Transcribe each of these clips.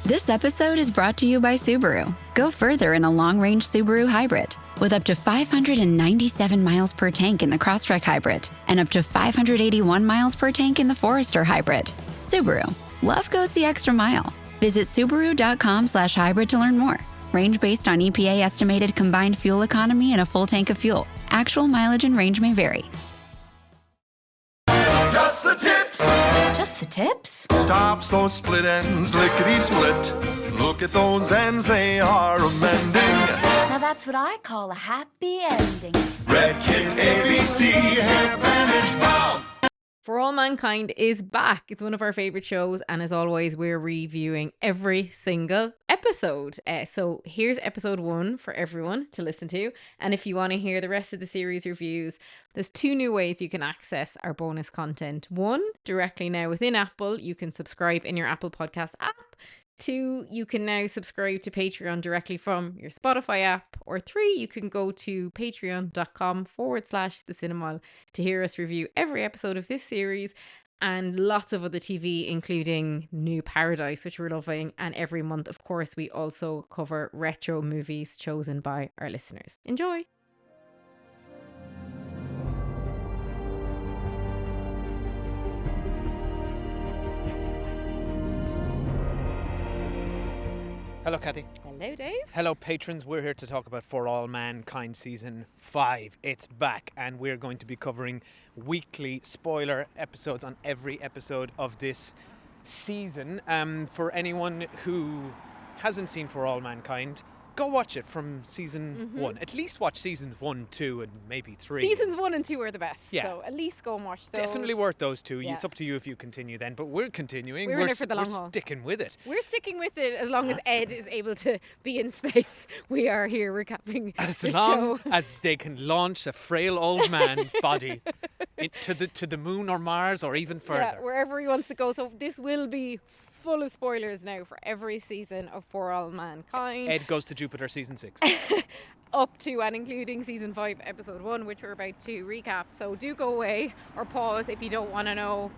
This episode is brought to you by Subaru. Go further in a long-range Subaru hybrid with up to 597 miles per tank in the Crosstrek hybrid and up to 581 miles per tank in the Forester hybrid. Subaru. Love goes the extra mile. Visit Subaru.com/hybrid to learn more. Range based on EPA estimated combined fuel economy and a full tank of fuel. Actual mileage and range may vary. Just the tips. Just the tips? Stops those split ends, lickety split. Look at those ends, they are amending. Now that's what I call a happy ending. Red Kit ABC, hair bandage balm. For All Mankind is back. It's one of our favourite shows, and as always, we're reviewing every single episode. So here's episode 1 for everyone to listen to. And if you want to hear the rest of the series reviews, there's 2 new ways you can access our bonus content. 1, directly now within Apple, you can subscribe in your Apple Podcast app. 2, you can now subscribe to Patreon directly from your Spotify app. Or 3, you can go to patreon.com/theCinemile to hear us review every episode of this series and lots of other TV, including New Paradise, which we're loving. And every month, of course, we also cover retro movies chosen by our listeners. Enjoy! Hello, Kathy. Hello, Dave. Hello, patrons. We're here to talk about For All Mankind Season 5. It's back, and we're going to be covering weekly spoiler episodes on every episode of this season. For anyone who hasn't seen For All Mankind, go watch it from season 1. At least watch seasons 1, 2, and maybe 3. Seasons 1 and 2 are the best. Yeah. So at least go and watch those. Definitely worth those 2. Yeah. It's up to you if you continue then, but we're continuing. We're in it for the long haul. We're sticking with it. We're sticking with it as long as Ed is able to be in space. We are here recapping As the long show. as they can launch a frail old man's body to the moon or Mars or even further. Yeah, wherever he wants to go. So this will be full of spoilers now for every season of For All Mankind. Ed Goes to Jupiter season 6. Up to and including season 5, episode 1, which we're about to recap. So do go away or pause if you don't want to know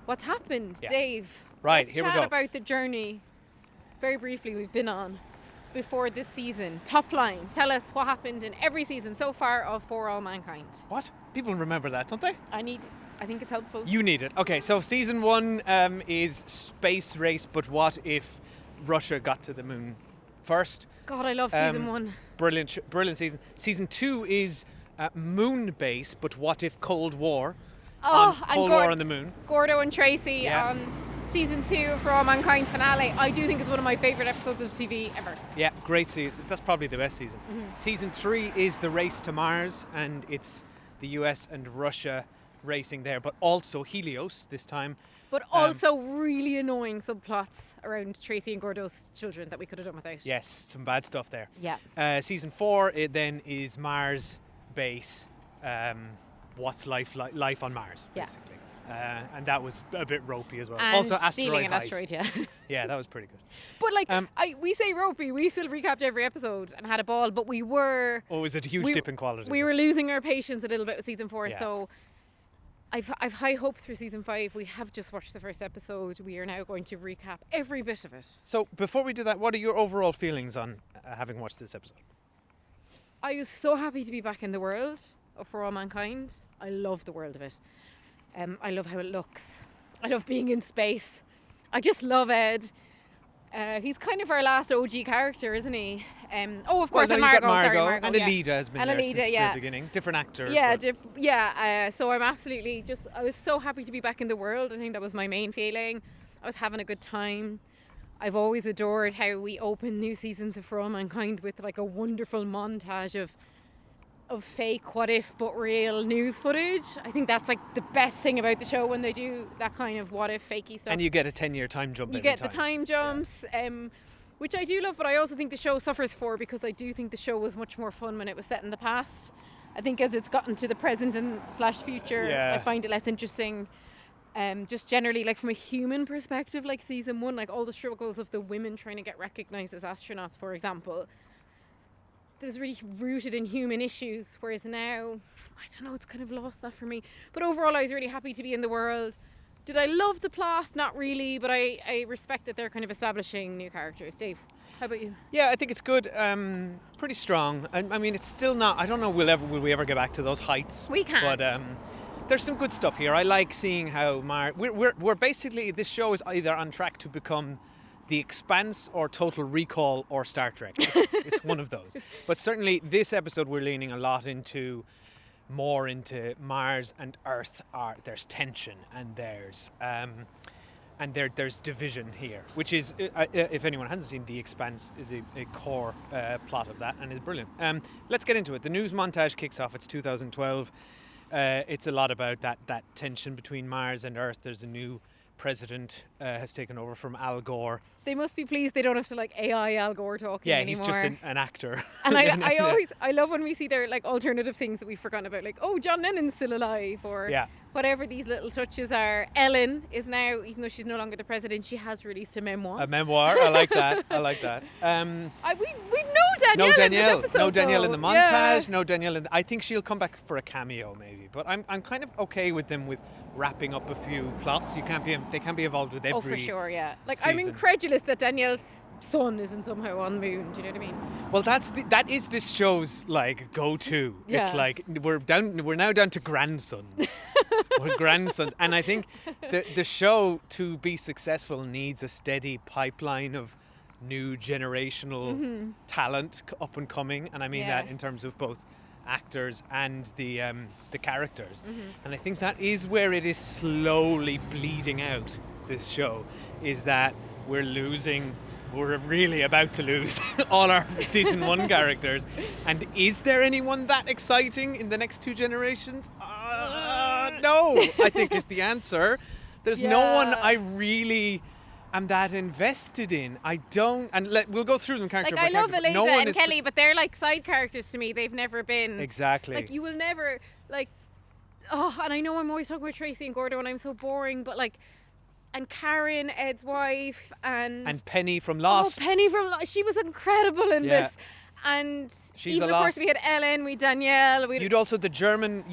what's happened. Yeah. Dave, Right, let's here we chat go. about the journey, very briefly, we've been on before this season. Top line, tell us what happened in every season so far of For All Mankind. What? People remember that, don't they? I think it's helpful. You need it. Okay, so season 1 is space race, but what if Russia got to the moon first? God, I love season 1. Brilliant season. Season 2 is moon base, but what if Cold War? Cold War on the moon. Gordo and Tracy Yeah. on season 2 For All Mankind finale. I do think it's one of my favourite episodes of TV ever. Yeah, great season. That's probably the best season. Season 3 is the race to Mars, and it's the US and Russia racing there, but also Helios this time. But also really annoying subplots around Tracy and Gordo's children that we could have done without. Yes, some bad stuff there. Yeah. Season 4 it then is Mars base. What's life on Mars, Yeah. basically. And that was a bit ropey as well. And also stealing an heist. asteroid, yeah. Yeah, that was pretty good. But we say ropey, we still recapped every episode and had a ball, but we were... Oh, it was a huge dip in quality. We were losing our patience a little bit with season 4, Yeah. so I've high hopes for season 5. We have just watched the first episode. We are now going to recap every bit of it. So before we do that, what are your overall feelings on having watched this episode? I was so happy to be back in the world of For All Mankind. I love the world of it. I love how it looks. I love being in space. I just love Ed. He's kind of our last OG character, isn't he? Of course, and Margot. Sorry, Margot. And yeah. Alida has been And there Alida, since yeah. the beginning. Different actor. Yeah, but so I'm absolutely I was so happy to be back in the world. I think that was my main feeling. I was having a good time. I've always adored how we open new seasons of For All Mankind with like a wonderful montage of fake what if but real news footage. I think that's like the best thing about the show when they do that kind of what if fakey stuff. and you get a 10-year time jump. You every get the time jumps, which I do love, but I also think the show suffers for because I do think the show was much more fun when it was set in the past. I think as it's gotten to the present and / future, Yeah. I find it less interesting. Just generally, like from a human perspective, like season 1, like all the struggles of the women trying to get recognised as astronauts, for example, there's really rooted in human issues, whereas now, I don't know, it's kind of lost that for me. But overall, I was really happy to be in the world. Did I love the plot? Not really, but I respect that they're kind of establishing new characters. Dave, how about you? Yeah, I think it's good. Pretty strong. I mean, it's still not. I don't know. Will we ever get back to those heights? We can't. But there's some good stuff here. I like seeing how we're basically, this show is either on track to become The Expanse or Total Recall or Star Trek. It's one of those. But certainly this episode we're leaning a lot more into Mars and Earth. There's tension and there's division here, which is, if anyone hasn't seen The Expanse, is a core plot of that and is brilliant. Let's get into it. The news montage kicks off. It's 2012. It's a lot about that tension between Mars and Earth. There's a new president has taken over from Al Gore. They must be pleased they don't have to like AI Al Gore talking anymore. Yeah, he's just an actor. And I love when we see their like alternative things that we've forgotten about, like, oh, John Lennon's still alive, or whatever these little touches are. Ellen is now, even though she's no longer the president, she has released a memoir. A memoir, I like that. I like that. We've no Danielle. In this episode, no Danielle in the montage. Yeah. No Danielle I think she'll come back for a cameo maybe. But I'm kind of okay with them with wrapping up a few plots. They can't be involved with every. Oh, for sure, yeah. Like season. I'm incredulous that Danielle's son isn't somehow on the moon. Do you know what I mean? Well, that is this show's like go-to. Yeah. It's like we're now down to grandsons. We're grandsons, and I think the show, to be successful, needs a steady pipeline of new generational talent up and coming, and I mean that in terms of both actors and the characters. And I think that is where it is slowly bleeding out. This show is that we're really about to lose all our season 1 characters. And is there anyone that exciting in the next 2 generations? No, I think is the answer. There's no one I really am that invested in. I don't, and we'll go through them character by character. I love Elena and Kelly, but they're like side characters to me. They've never been exactly. Like you will never like. Oh, and I know I'm always talking about Tracy and Gordo, and I'm so boring, but like. And Karen, Ed's wife, and Penny from Lost. Oh, Penny from Lost. She was incredible in this. And she's even, of course, we had Ellen, we had Danielle. You'd also the German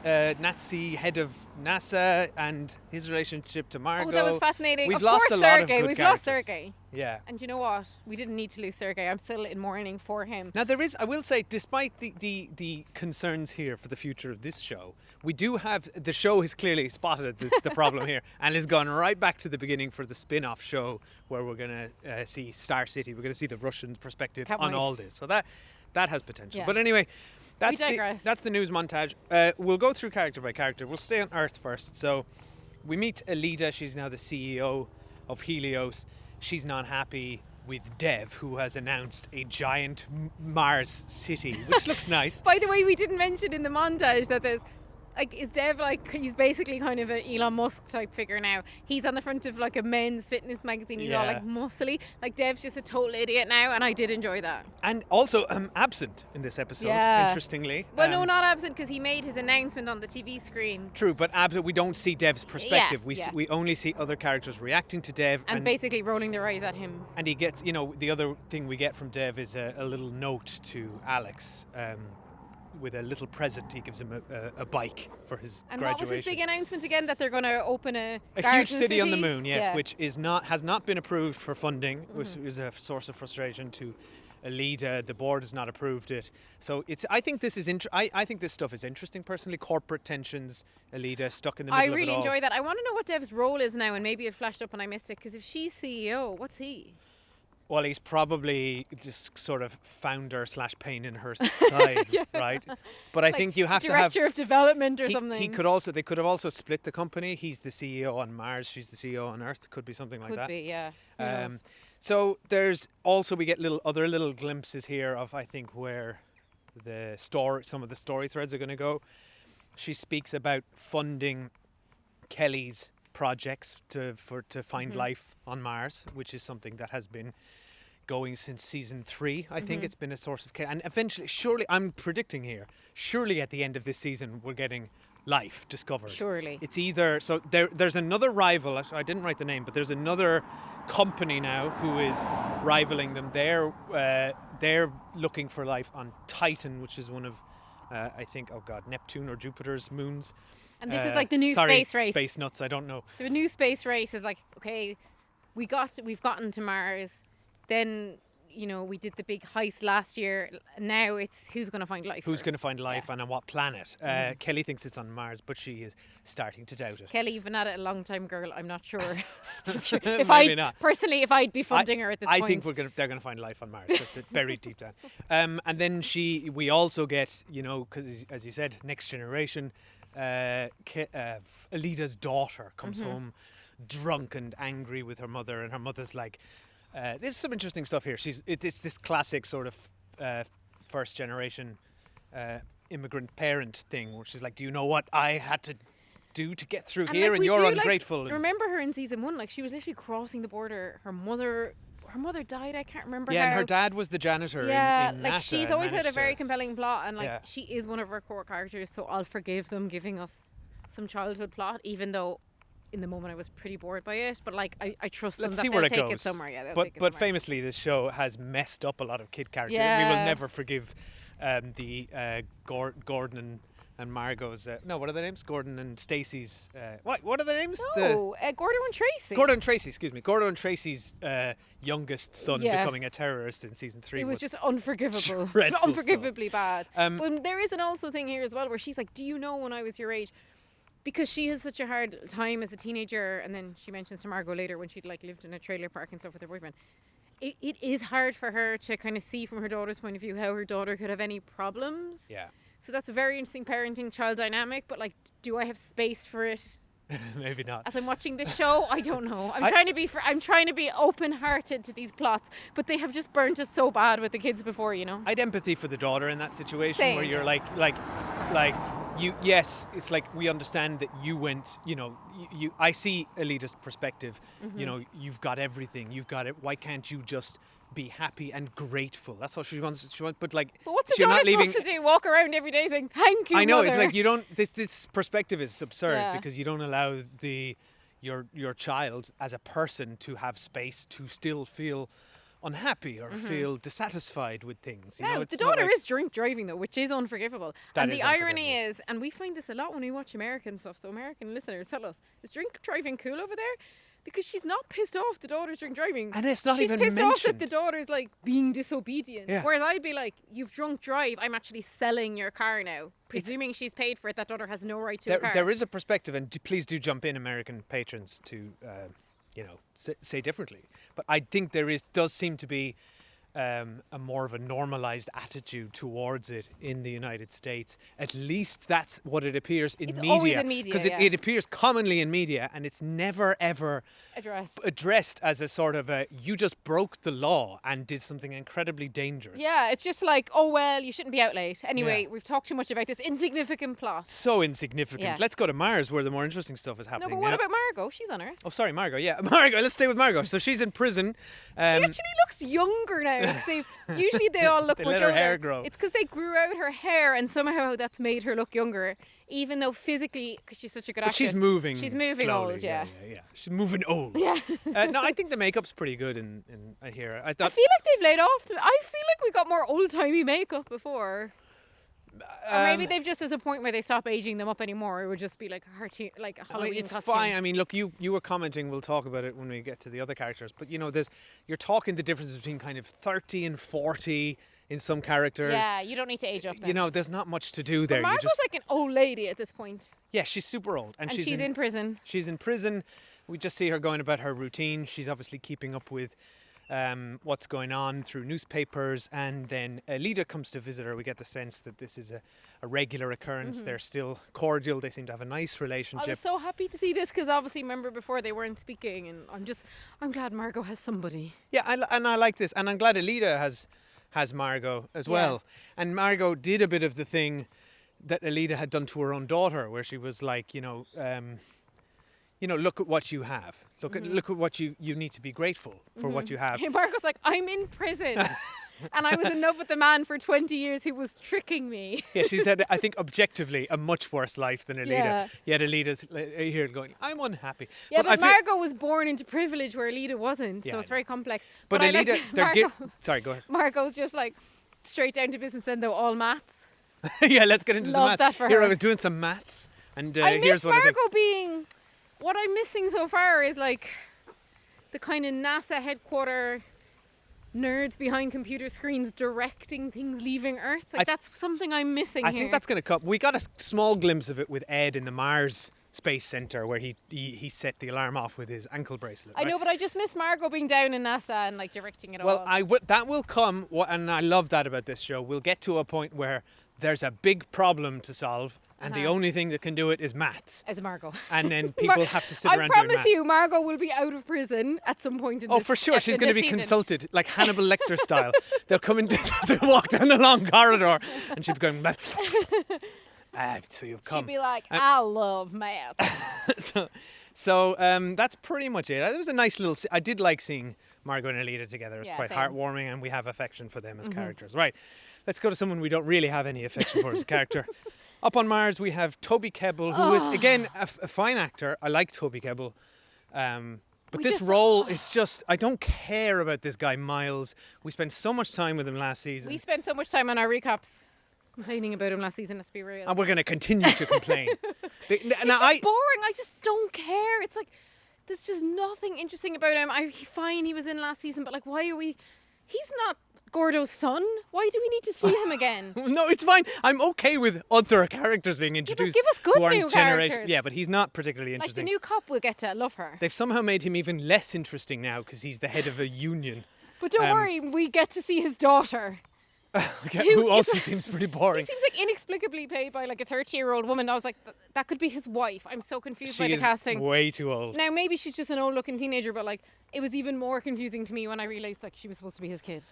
Nazi head of NASA and his relationship to Margot. Oh, that was fascinating. We've of lost course, a lot Sergei. of good We've characters. lost Sergei. Yeah. And you know what? We didn't need to lose Sergei. I'm still in mourning for him. Now there is, I will say, despite the concerns here for the future of this show, we do have, the show has clearly spotted the problem here and has gone right back to the beginning for the spin-off show where we're going to see Star City. We're going to see the Russian perspective on all this. So that has potential. Yeah. But anyway, that's the news montage. We'll go through character by character. We'll stay on Earth first. So we meet Alida. She's now the CEO of Helios. She's not happy with Dev, who has announced a giant Mars city, which looks nice. By the way, we didn't mention in the montage that there's like, is Dev like, he's basically kind of an Elon Musk type figure now. He's on the front of like a men's fitness magazine. He's all like muscly. Like Dev's just a total idiot now, and I did enjoy that. And also absent in this episode, interestingly. Well, no, not absent, because he made his announcement on the TV screen. True, but absent, we don't see Dev's perspective. We only see other characters reacting to Dev. And basically rolling their eyes at him. And he gets, the other thing we get from Dev is a little note to Alex. With a little present, he gives him a bike for his graduation. And what was his big announcement again? That they're going to open a huge city on the moon, yes, which has not been approved for funding, which is a source of frustration to Alida. The board has not approved it, so I think this is I think this stuff is interesting personally. Corporate tensions, Alida stuck in the middle of it all. I really enjoy that. I want to know what Dev's role is now, and maybe it flashed up and I missed it. Because if she's CEO, what's he? Well, he's probably just sort of founder / pain in her side, right? But I think you have to have director of development or something. They could have also split the company. He's the CEO on Mars, she's the CEO on Earth. Could be something like that. Could be, yeah. Who knows? So there's also, we get other little glimpses here of, I think, where some of the story threads are going to go. She speaks about funding Kelly's projects to find life on Mars, which is something that has been going since season 3. I think it's been a source of care, and eventually, surely, I'm predicting here, surely at the end of this season we're getting life discovered. Surely. It's either, so there's another rival, I didn't write the name, but there's another company now who is rivaling them. They're looking for life on Titan, which is one of I think, Neptune or Jupiter's moons. And this is like the new sorry, space race. Space nuts, I don't know. The new space race is like, okay, we've gotten to Mars. Then, we did the big heist last year. Now it's who's going to find life. Who's going to find life and on what planet? Kelly thinks it's on Mars, but she is starting to doubt it. Kelly, you've been at it a long time, girl. I'm not sure. Maybe not. Personally, if I'd be funding her at this point. I think they're going to find life on Mars. That's it, buried deep down. And then we also get, because as you said, Next Generation, Alida's daughter comes home drunk and angry with her mother, and her mother's like, there's some interesting stuff here. It's this classic sort of first generation immigrant parent thing where she's like, do you know what I had to do to get through here, and you're ungrateful. Remember her in season 1, like she was literally crossing the border. Her mother died. I can't remember. Yeah, and her dad was the janitor. Yeah, in like NASA she's always had a very compelling plot, and she is one of our core characters. So I'll forgive them giving us some childhood plot, even though in the moment I was pretty bored by it. But like I trust them that they'll take it somewhere. Yeah, but famously, this show has messed up a lot of kid characters. Yeah. We will never forgive the Gordon and Margot's. What are their names? Gordon and Stacey's. What are their names? Gordon and Tracy. Gordon and Tracy, excuse me. Gordon and Tracy's youngest son becoming a terrorist in season 3. It was just unforgivable. Unforgivably bad. But there is an also thing here as well where she's like, do you know when I was your age? Because she has such a hard time as a teenager, and then she mentions to Margot later when she'd like lived in a trailer park and stuff with her boyfriend. It is hard for her to kind of see from her daughter's point of view how her daughter could have any problems. Yeah. So that's a very interesting parenting child dynamic, but like, do I have space for it? Maybe not. As I'm watching this show, I don't know. I'm trying to be open-hearted to these plots, but they have just burnt us so bad with the kids before, I'd empathy for the daughter in that situation. Same. Where you're like you. Yes, it's like we understand that you went. I see Alida's perspective. Mm-hmm. You've got everything. You've got it. Why can't you just be happy and grateful? That's what she wants. But what's the daughter supposed to do? Walk around every day saying thank you, I know, mother. it's like you don't. This perspective is absurd because you don't allow your child as a person to have space to still feel unhappy or feel dissatisfied with things. No, the daughter is drink driving though, which is unforgivable. And the irony unforgivable. is, and we find this a lot when we watch American stuff. So American listeners, tell us, is drink driving cool over there? Because she's not pissed off the daughter's drink driving. And it's not even mentioned. She's pissed off that mentioned. the daughter's like being disobedient. Yeah. Whereas I'd be like, you've drunk drive, I'm actually selling your car now. Presuming she's paid for it, that daughter has no right to a car. There is a perspective, and please do jump in, American patrons, to say differently. But I think does seem to be a more of a normalized attitude towards it in the United States. At least that's what it appears in media. Always in media, because it appears commonly in media, and it's never ever addressed as a sort of you just broke the law and did something incredibly dangerous. Yeah, it's just like, oh well, you shouldn't be out late. Anyway, we've talked too much about this insignificant plot. So insignificant. Yeah. Let's go to Mars, where the more interesting stuff is No, happening. but what about Margot? She's on Earth. Oh, sorry, Margot. Yeah, Margot. Let's stay with Margot. So she's in prison. She actually looks younger now. Usually they all look They much let her older. hair grow. It's because they grew out her hair, and somehow that's made her look younger. Even though physically, because she's such a good actress. She's moving. She's moving slowly. old, yeah. She's moving old. Yeah. No, I think the makeup's pretty good in here. I feel like they've laid off. I feel like we got more old-timey makeup before. Or maybe they've just as a point where they stop aging them up anymore. It would just be like a Halloween it's costume. fine. I mean, look, you were commenting. We'll talk about it when we get to the other characters. But you're talking the difference between kind of 30 and 40 in some characters. Yeah, you don't need to age up then. There's not much to do there. But Margot's like an old lady at this point. Yeah, she's super old, and she's in prison. She's in prison. We just see her going about her routine. She's obviously keeping up with what's going on through newspapers, and then Alida comes to visit her. We get the sense that this is a regular occurrence. They're still cordial. They seem to have a nice relationship. I was so happy to see this because obviously, remember before they weren't speaking, and I'm glad Margot has somebody. Yeah, and I like this, and I'm glad Alida has Margot as well. And Margot did a bit of the thing that Alida had done to her own daughter, where she was like, look at what you have. Look at what you need to be grateful for what you have. Margot's like, I'm in prison. And I was in love with the man for 20 years who was tricking me. Yeah, she's had, I think, objectively, a much worse life than Alida. Yeah. Yet Alida's here going, I'm unhappy. Yeah, but Margot was born into privilege where Alida wasn't, so it's very complex. But Alida, Margot, sorry, go ahead. Margot's just like straight down to business then, though, all maths. Yeah, let's get into some Love maths. that for Here her. I was doing some maths, and I here's miss what I think. Margot being. What I'm missing so far is like the kind of NASA headquarter nerds behind computer screens directing things leaving Earth. Like that's something I'm missing I here. think that's going to come. We got a small glimpse of it with Ed in the Mars Space Center, where he set the alarm off with his ankle bracelet. I know, but I just miss Margot being down in NASA and like directing it Well, all. that will come, and I love that about this show. We'll get to a point where there's a big problem to solve, and the only thing that can do it is maths. As Margot. And then people have to sit around I doing promise maths. you, Margot will be out of prison at some point in this. Oh, for sure. She's in going to this be season. consulted, like Hannibal Lecter style. They'll come in, they'll walk down a long corridor, and she'll be going, so you've come. She'd be like, I love math. So that's pretty much it. It was a nice little... I did like seeing Margot and Alita together. It was quite same. heartwarming, and we have affection for them as characters. Right, let's go to someone we don't really have any affection for as a character. Up on Mars, we have Toby Kebbell, who is, again, a fine actor. I like Toby Kebbell. But this role is just... I don't care about this guy, Miles. We spent so much time with him last season. We spent so much time on our recaps complaining about him last season, let's be real. And we're going to continue to complain. It's just boring. I just don't care. It's like, there's just nothing interesting about him. Fine, he was in last season, but like, why are we... He's not Gordo's son. Why do we need to see him again? No, it's fine. I'm okay with other characters being introduced. give us good who aren't new characters. Yeah, but he's not particularly Like interesting. the new cop we'll get to. I love her. They've somehow made him even less interesting now because he's the head of a union. But don't worry, we get to see his daughter. Who also seems pretty boring. He seems like inexplicably played by like a 30-year-old woman. I was like, that could be his wife. I'm so confused by She the is casting. way too old. Now maybe she's just an old-looking teenager, but like it was even more confusing to me when I realised like she was supposed to be his kid.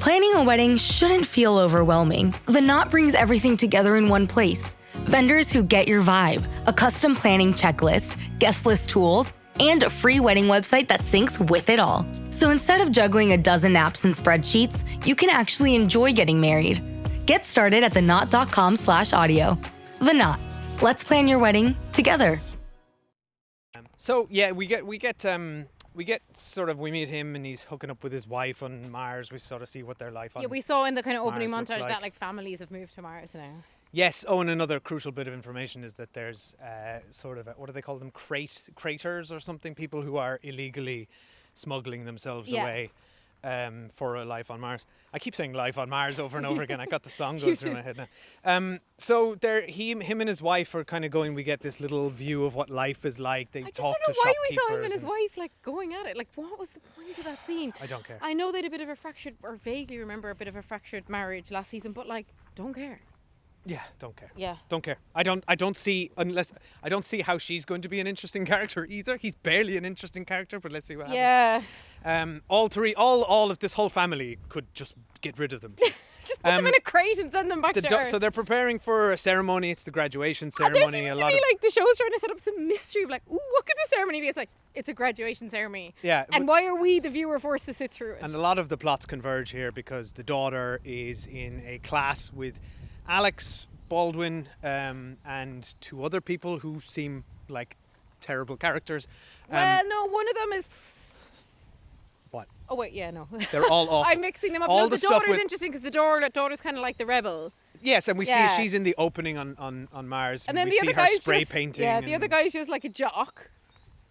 Planning a wedding shouldn't feel overwhelming. The Knot brings everything together in one place. Vendors who get your vibe, a custom planning checklist, guest list tools, and a free wedding website that syncs with it all. So instead of juggling a dozen apps and spreadsheets, you can actually enjoy getting married. Get started at theknot.com/audio. The Knot. Let's plan your wedding together. So yeah, we meet him and he's hooking up with his wife on Mars. We sort of see what their life on. Yeah, we saw in the kind of opening Mars looks montage like. that like families have moved to Mars now. Yes. Oh, and another crucial bit of information is that there's sort of what do they call them? Craters or something? People who are illegally smuggling themselves away for a life on Mars. I keep saying life on Mars over and over again. I got the song going through my head now. So him and his wife are kind of going. We get this little view of what life is like. They I just talk don't know to why we saw him shopkeepers and his wife like going at it. Like, what was the point of that scene? I don't care. I know they had a bit of a fractured, or vaguely remember a bit of a fractured marriage last season, but like, don't care. Yeah, don't care. Yeah. Don't care. I don't see how she's going to be an interesting character either. He's barely an interesting character, but let's see what happens. Yeah. All of this whole family could just get rid of them. Just put them in a crate and send them back to Earth. So they're preparing for a ceremony. It's the graduation ceremony. There seems to be like the show's trying to set up some mystery of like, ooh, what could the ceremony be? It's like, it's a graduation ceremony. Yeah. And why are we, the viewer, forced to sit through it? And a lot of the plots converge here because the daughter is in a class with Alex Baldwin and two other people who seem like terrible characters. Well, no, one of them is... What? Oh, wait, yeah, no. They're all awful. I'm mixing them up. All No, the the stuff daughter's with- interesting because the daughter's kind of like the rebel. Yes, and we Yeah. see she's in the opening on Mars. And then we the see other her guy's spray just, painting. Yeah, the and- other guy's just like a jock.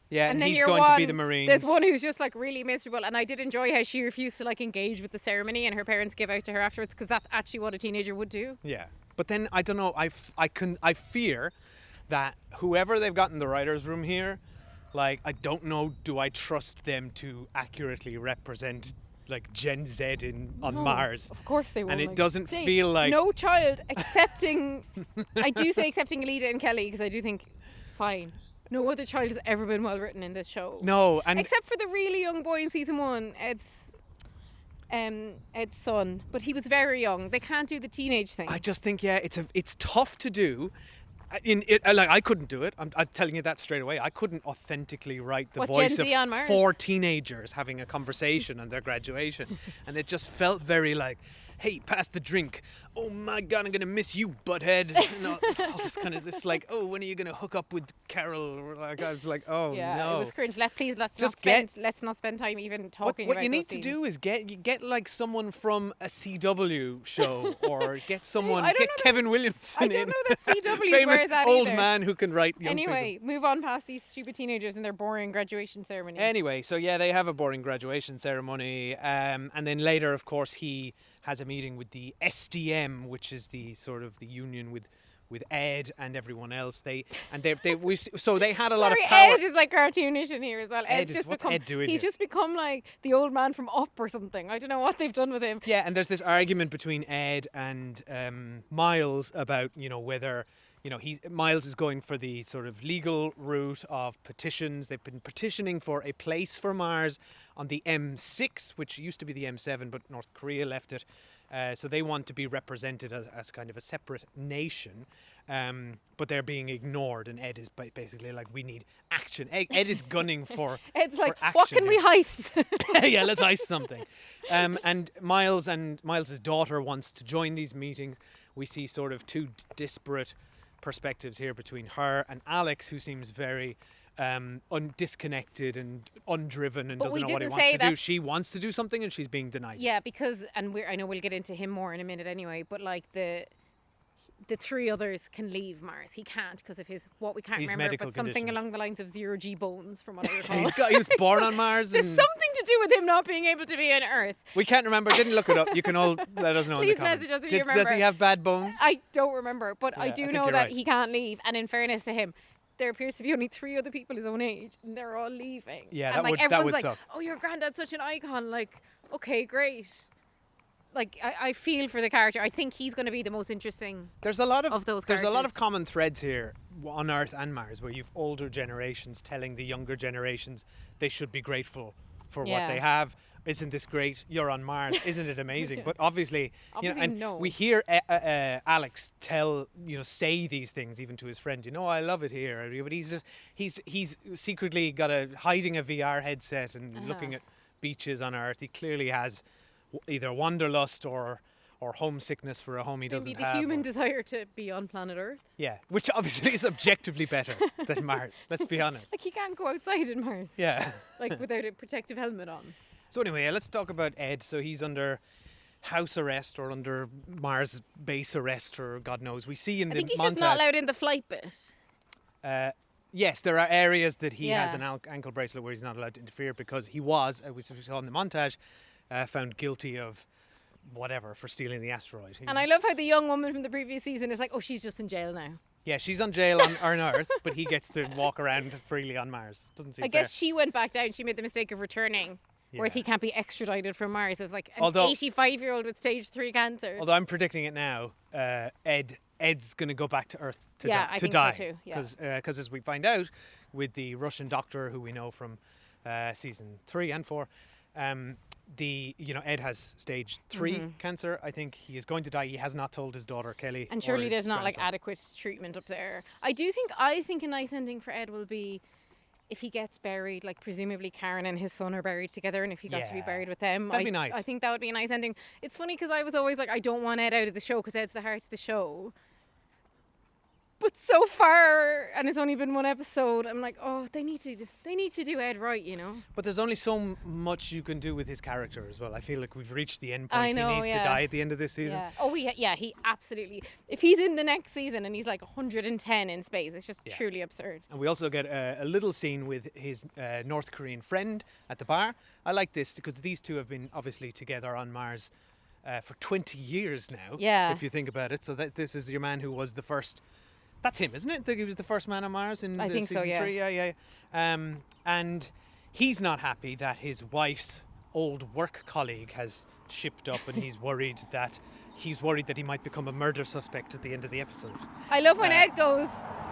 Yeah, and then he's you're going to be the Marines. There's one who's just like really miserable, and I did enjoy how she refused to like engage with the ceremony, and her parents give out to her afterwards because that's actually what a teenager would do. Yeah, but then I don't know. I fear that whoever they've got in the writers' room here, like I don't know. Do I trust them to accurately represent like Gen Z on No, Mars? Of course they will. And it doesn't feel like no child accepting. I do say accepting Alita and Kelly because I do think, fine. No other child has ever been well written in this show. No, and Except for the really young boy in season 1, Ed's son, but he was very young. They can't do the teenage thing. I just think it's tough to do. Like I couldn't do it. I'm telling you that straight away. I couldn't authentically write the What, voice Gen Z on of Mars? 4 teenagers having a conversation on their graduation, and it just felt very like, hey, pass the drink. Oh my God, I'm going to miss you, butthead. And all this kind of, it's like, oh, when are you going to hook up with Carol? Or like, I was like, oh Yeah, no. it was cringe. Let's not spend time even talking What about you those need to scenes. do is get like someone from a CW show or get someone, I don't get know that- Kevin Williamson I don't know that CW is where famous it's at old either. man who can write young people. Anyway, move on past these stupid teenagers and their boring graduation ceremony. Anyway, so yeah, they have a boring graduation ceremony, and then later, of course, he has a meeting with the SDM, which is the sort of the union with Ed and everyone else. So they had a lot of Sorry, power. Ed is like cartoonish in here as well. Ed Ed's is- just what's become, Ed doing he's here? just become like the old man from Up or something. I don't know what they've done with him. Yeah, and there's this argument between Ed and Miles about whether. Miles is going for the sort of legal route of petitions. They've been petitioning for a place for Mars on the M6, which used to be the M7, but North Korea left it. So they want to be represented as kind of a separate nation. But they're being ignored, and Ed is basically like, we need action. Ed is gunning for Ed's for like, action what can we here. heist? Yeah, let's heist something. And Miles's daughter wants to join these meetings. We see sort of two disparate perspectives here between her and Alex, who seems very disconnected and undriven and But doesn't we know what he didn't wants say to do. that's- She wants to do something and she's being denied. Yeah, because I know we'll get into him more in a minute anyway. But like the three others can leave Mars. He can't because of what we can't His remember, medical but something condition. along the lines of 0G bones, from what I recall. He was born on Mars. There's And something to do with him not being able to be on Earth. we can't remember. Didn't look it up. You can all let us know in Please the comments. message us if you Does remember. he have bad bones? I don't remember, but I Yeah, I do think know you're that right. he can't leave. And in fairness to him, there appears to be only 3 other people his own age, and they're all leaving. Yeah, and that like would- that everyone's would like, suck. "Oh, your granddad's such an icon." Like, okay, great. Like, I feel for the character. I think he's going to be the most interesting. There's a lot of those There's a lot characters. of common threads here on Earth and Mars, where you've older generations telling the younger generations they should be grateful for what Yeah. they have. Isn't this great? You're on Mars. Isn't it amazing? But obviously, Obviously, and no. we hear Alex say these things even to his friend. I love it here. But he's secretly hiding a VR headset and Uh-huh. looking at beaches on Earth. He clearly has either wanderlust or homesickness for a home he doesn't Maybe the have. human or- desire to be on planet Earth. yeah, which obviously is objectively better than Mars. Let's be honest. Like, he can't go outside in Mars. Yeah. Like, without a protective helmet on. So anyway, let's talk about Ed. So he's under house arrest or under Mars base arrest or God knows. We see in I the think he's montage. just not allowed in the flight bit. Yes, there are areas that he has Yeah. an ankle bracelet where he's not allowed to interfere because he was, as we saw in the montage, found guilty of whatever for stealing the asteroid. And I love how the young woman from the previous season is like, oh, she's just in jail now. Yeah, she's on jail on Earth, but he gets to walk around freely on Mars. Doesn't seem I fair. guess she went back down. She made the mistake of returning. Whereas Yeah. he can't be extradited from Mars as like an Although- 85-year-old with stage 3 cancer. Although I'm predicting it now, Ed's going to go back to Earth to Yeah, die. I to think so die. too, yeah. Because as we find out with the Russian doctor who we know from season 3 and 4, Ed has stage 3 cancer. I think he is going to die. He has not told his daughter Kelly. And or surely his there's not like grandson. adequate treatment up there. I think a nice ending for Ed will be if he gets buried, like presumably Karen and his son are buried together, and if he got to be Yeah. buried with them. That'd be nice. I think that would be a nice ending. It's funny because I was always like, I don't want Ed out of the show because Ed's the heart of the show. But so far, and it's only been 1 episode, I'm like, oh, they need to do Ed right, you know. But there's only so much you can do with his character as well. I feel like we've reached the end point. I know, he needs yeah. to die at the end of this season. Yeah. Oh, he absolutely. If he's in the next season and he's like 110 in space, it's just Yeah. truly absurd. And we also get a little scene with his North Korean friend at the bar. I like this because these two have been obviously together on Mars for 20 years now. Yeah. If you think about it. So this is your man who was the first. That's him, isn't it? I think he was the first man on Mars in I think so, season yeah. 3. Yeah. And he's not happy that his wife's old work colleague has shipped up, and he's worried that he might become a murder suspect at the end of the episode. I love when Ed goes,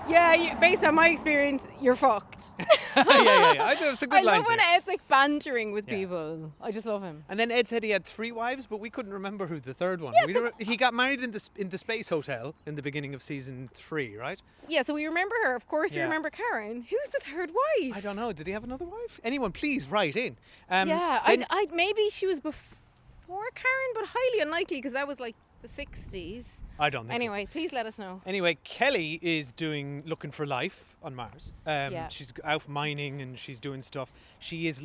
yeah, based on my experience, you're fucked. yeah. I think it's a good I line. love when too. Ed's like bantering with Yeah. people. I just love him. And then Ed said he had 3 wives, but we couldn't remember who the third one. He got married in the space hotel in the beginning of season 3, right? Yeah, so we remember her. Of course, we Yeah. remember Karen. Who's the third wife? I don't know. Did he have another wife? Anyone, please write in. Yeah, then- maybe she was before for Karen, but highly unlikely because that was like the 60s. I don't think so. Anyway, please let us know. Anyway, Kelly is looking for life on Mars. Yeah. She's out mining and she's doing stuff. She's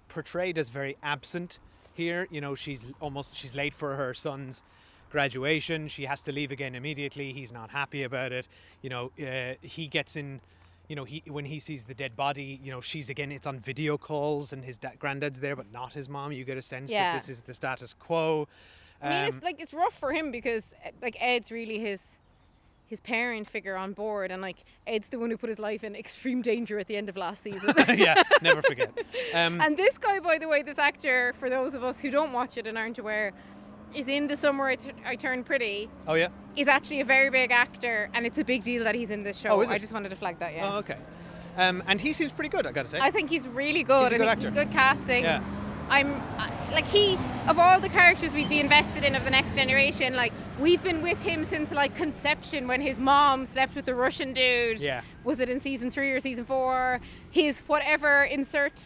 portrayed as very absent here. You know, she's late for her son's graduation. She has to leave again immediately. He's not happy about it. You know, he gets in. You know, when he sees the dead body, you know, it's on video calls and his granddad's there, but not his mom. You get a sense that this is the status quo. I mean, it's rough for him because like Ed's really his parent figure on board, and like Ed's the one who put his life in extreme danger at the end of last season. Yeah, never forget. And this guy, by the way, this actor, for those of us who don't watch it and aren't aware, is in The Summer I Turned Pretty. Oh yeah. Is actually a very big actor, and it's a big deal that he's in this show. Oh, is it? I just wanted to flag that. Yeah. Oh, okay. And he seems pretty good, I gotta say. I think he's really good. He's a good I actor. think he's good casting. Yeah. Of all the characters we'd be invested in of the next generation, like we've been with him since like conception when his mom slept with the Russian dude. Yeah. Was it in season 3 or season 4? His whatever insert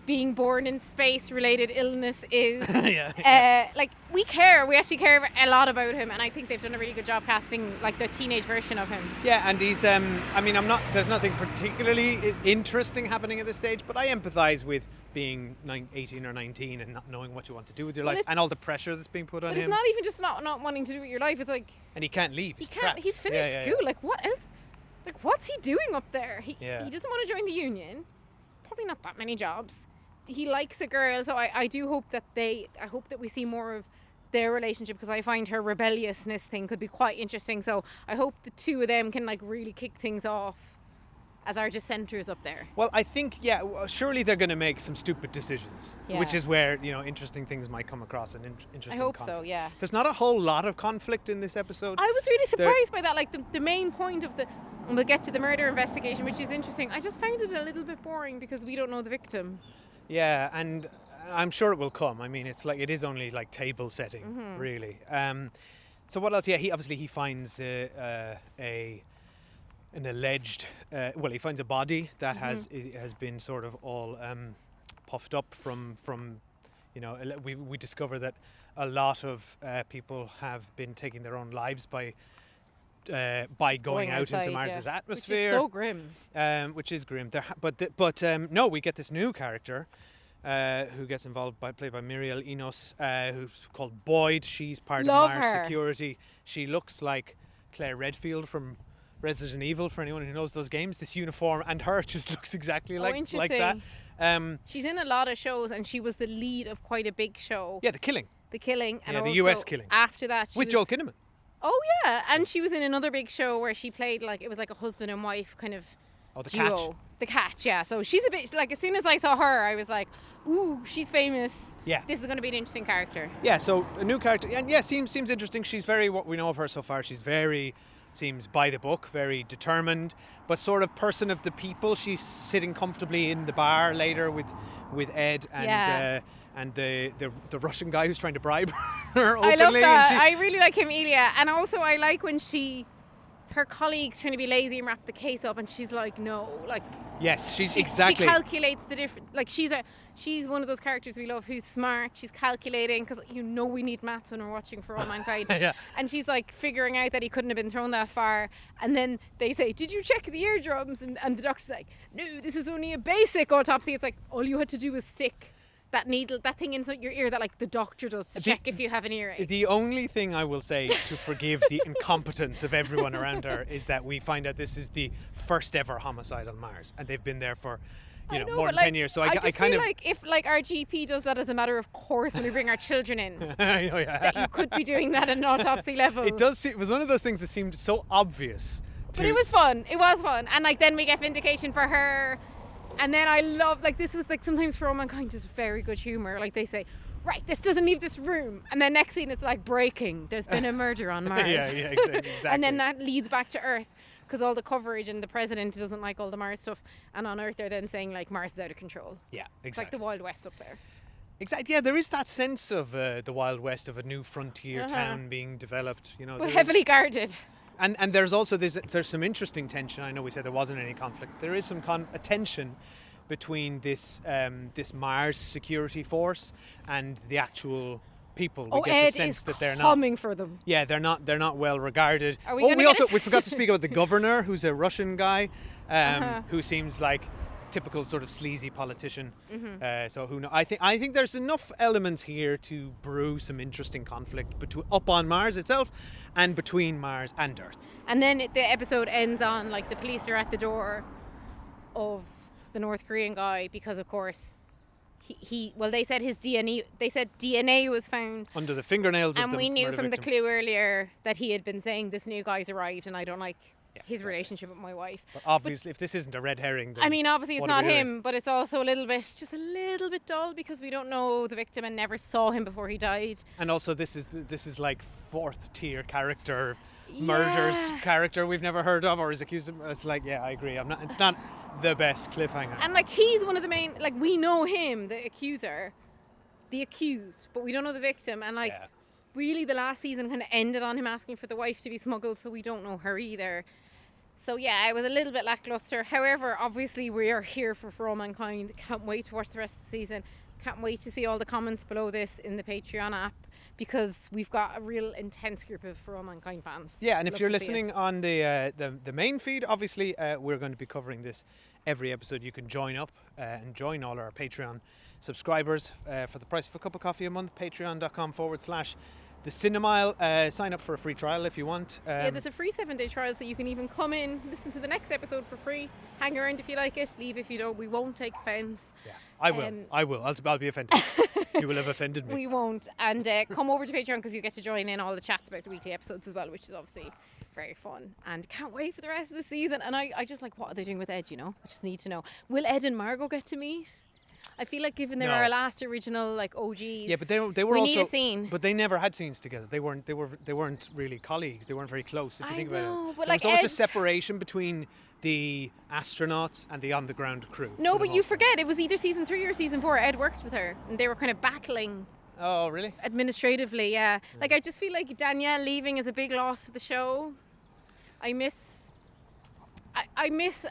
being born in space related illness is. Like we actually care a lot about him, and I think they've done a really good job casting like the teenage version of him. Yeah, and he's there's nothing particularly interesting happening at this stage, but I empathize with being 18 or 19 and not knowing what you want to do with your life and all the pressure that's being put on But him. it's not even just not wanting to do with your life, it's like And he can't leave. He's trapped. he's finished school. Like what else? Like what's he doing up there? He doesn't want to join the union. Probably not that many jobs. He likes a girl, so I do hope that I hope that we see more of their relationship, because I find her rebelliousness thing could be quite interesting. So I hope the two of them can like really kick things off as our dissenters up there. Well, I think, surely they're going to make some stupid decisions, which is where, you know, interesting things might come across and interesting I hope conflict. so, yeah. There's not a whole lot of conflict in this episode. I was really surprised by that. Like the main point of and we'll get to the murder investigation, which is interesting. I just found it a little bit boring because we don't know the victim. Yeah, and I'm sure it will come. I mean, it is only like table setting, really. So what else? Yeah, he finds an alleged. He finds a body that has been sort of all puffed up from. You know, we discover that a lot of people have been taking their own lives by going out outside, into Mars's atmosphere, which is so grim. which is grim. But no, we get this new character who gets involved, played by Muriel Enos, who's called Boyd. She's part Love of Mars her. security. She looks like Claire Redfield from Resident Evil, for anyone who knows those games. This uniform and her just looks exactly like that. She's in a lot of shows, and she was the lead of quite a big show. Yeah, The Killing. And the also US Killing. After that, With Joel Kinnaman. Oh yeah, and she was in another big show where she played like, it was like a husband and wife kind of The duo. Catch. The Catch, yeah. So she's a bit like, as soon as I saw her, I was like, ooh, she's famous. Yeah. This is going to be an interesting character. Yeah, so a new character, and seems interesting. She's what we know of her so far. She's seems by the book, very determined, but sort of person of the people. She's sitting comfortably in the bar later with Ed and the Russian guy who's trying to bribe her openly. I love that. And I really like Emilia, and also I like when her colleagues trying to be lazy and wrap the case up, and she's like, no, like. Yes, she calculates the different. Like she's one of those characters we love who's smart. She's calculating, because we need maths when we're watching For All Mankind. Yeah. And she's like figuring out that he couldn't have been thrown that far. And then they say, "Did you check the eardrums?" And the doctor's like, "No, this is only a basic autopsy." It's like all you had to do was stick that needle, that thing inside your ear that like the doctor does to check if you have an earache. The only thing I will say to forgive the incompetence of everyone around her is that we find out this is the first ever homicide on Mars, and they've been there for more than 10 years. So I just kind feel of like if like our GP does that as a matter of course when we bring our children in, that you could be doing that at an autopsy level. It was one of those things that seemed so obvious. But it was fun. It was fun. And like then we get vindication for her. And then I love, like, this was like sometimes For All Mankind is very good humour. Like they say, right, this doesn't leave this room. And then next scene it's like breaking. There's been a murder on Mars. yeah, exactly. And then that leads back to Earth, because all the coverage and the president doesn't like all the Mars stuff. And on Earth they're then saying like Mars is out of control. Yeah, exactly. It's like the Wild West up there. Exactly. Yeah, there is that sense of the Wild West, of a new frontier town being developed. But heavily guarded. And there's also there's some interesting tension. I know we said there wasn't any conflict. There is some tension between this Mars security force and the actual people. We Oh, get Ed the sense is that they're not. coming for them. Yeah, they're not well regarded. Are we Oh, gonna we get also it? we forgot to speak about the governor, who's a Russian guy, Uh-huh. who seems like typical sort of sleazy politician. Mm-hmm. So who know? I think there's enough elements here to brew some interesting conflict between up on Mars itself, and between Mars and Earth. And then the episode ends on like the police are at the door of the North Korean guy because, of course, they said his DNA. They said DNA was found, Under the fingernails of and the we knew murder from the victim. clue earlier that he had been saying this new guy's arrived, and I don't like his exactly. relationship with my wife. But obviously, if this isn't a red herring, then I mean, obviously it's what are not we doing? him, but it's also just a little bit dull because we don't know the victim and never saw him before he died. And also, this is like fourth tier character, murders character we've never heard of or is accused of. It's like, yeah, I agree. It's not the best cliffhanger. And like he's one of the main, like we know him, the accuser, the accused, but we don't know the victim. And like really the last season kind of ended on him asking for the wife to be smuggled, so we don't know her either. So yeah, I was a little bit lackluster. However, obviously we are here for All Mankind. Can't wait to watch the rest of the season. Can't wait to see all the comments below this in the Patreon app, because we've got a real intense group of For All Mankind fans. Yeah, and if Love you're to see it. listening on the main feed, obviously we're going to be covering this every episode. You can join up and join all our Patreon subscribers for the price of a cup of coffee a month. Patreon.com/The Cinemile. Sign up for a free trial if you want. Yeah, there's a free 7-day trial, so you can even come in, listen to the next episode for free, hang around if you like it, leave if you don't. We won't take offence. Yeah, I will. I'll be offended. You will have offended me. We won't. And come over to Patreon because you get to join in all the chats about the weekly episodes as well, which is obviously very fun. And can't wait for the rest of the season. And I just like, what are they doing with Ed, you know? I just need to know. Will Ed and Margot get to meet? I feel like given they were our last original like OGs. Yeah, but they were we also. need a scene. But they never had scenes together. They weren't really colleagues. They weren't very close. If you think about it, but there like was always a Ed's- separation between the astronauts and the on-the-ground crew. No, for the but you most part. forget it was either season 3 or season 4. Ed worked with her, and they were kind of battling Oh, really? administratively. Yeah, like I just feel like Danielle leaving is a big loss to the show. I miss,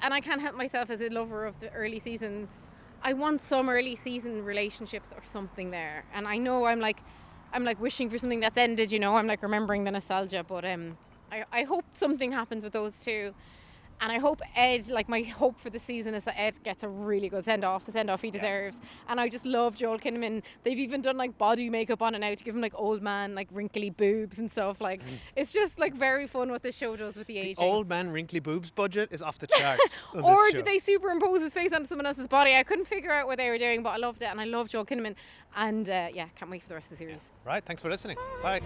and I can't help myself as a lover of the early seasons. I want some early season relationships or something there, and I know I'm like wishing for something that's ended. You know, I'm like remembering the nostalgia, but I hope something happens with those two. And I hope Ed, like my hope for the season is that Ed gets a really good send-off, the send-off he deserves. And I just love Joel Kinnaman. They've even done like body makeup on it now to give him like old man, like wrinkly boobs and stuff. Like it's just like very fun what this show does with the aging. Old man wrinkly boobs budget is off the charts. on Or this did show. they superimpose his face onto someone else's body? I couldn't figure out what they were doing, but I loved it. And I love Joel Kinnaman. And yeah, can't wait for the rest of the series. Right, thanks for listening. Bye.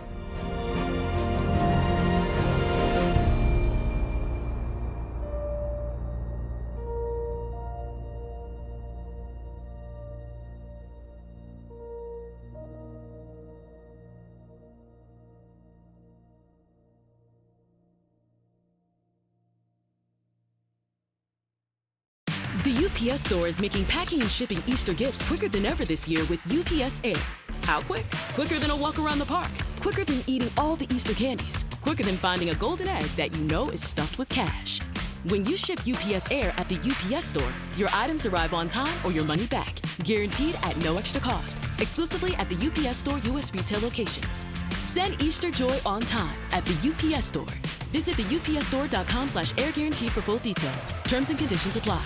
The UPS Store is making packing and shipping Easter gifts quicker than ever this year with UPS Air. How quick? Quicker than a walk around the park. Quicker than eating all the Easter candies. Quicker than finding a golden egg that you know is stuffed with cash. When you ship UPS Air at the UPS Store, your items arrive on time or your money back. Guaranteed at no extra cost. Exclusively at the UPS Store US retail locations. Send Easter joy on time at the UPS Store. Visit the upsstore.com/air guarantee for full details. Terms and conditions apply.